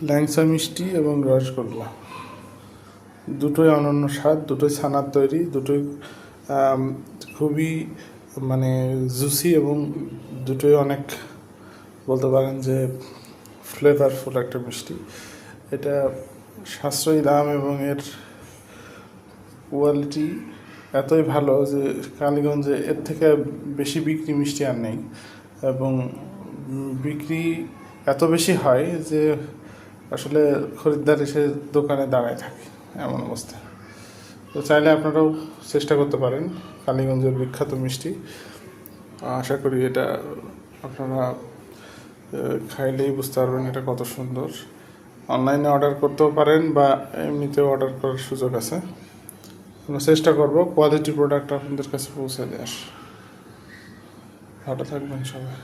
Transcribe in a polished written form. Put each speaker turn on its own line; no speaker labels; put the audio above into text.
ল্যাংচা মিষ্টি এবং রসগোল্লা দুটোই অনন্য স্বাদ, দুটোই ছানার তৈরি, দুটোই খুবই মানে জুসি এবং দুটোই অনেক বলতে পারেন যে ফ্লেভারফুল একটা মিষ্টি। এটা সাশ্রয়ী দাম এবং এর কোয়ালিটি এতই ভালো যে কালীগঞ্জে এর থেকে বেশি বিক্রি মিষ্টি আর নেই, এবং বিক্রি এত বেশি হয় যে আসলে খরিদ্দার এসে দোকানে দাঁড়ায় থাকে, এমন অবস্থা। তো চাইলে আপনারাও চেষ্টা করতে পারেন কালীগঞ্জের বিখ্যাত মিষ্টি। আশা করি এটা আপনারা খাইলেই বুঝতে পারবেন এটা কত সুন্দর। অনলাইনে অর্ডার করতেও পারেন বা এমনিতেও অর্ডার করার সুযোগ আছে। আমরা চেষ্টা করব কোয়ালিটি প্রোডাক্ট আপনাদের কাছে পৌঁছে দেওয়ার। ভালো থাকবেন সবাই।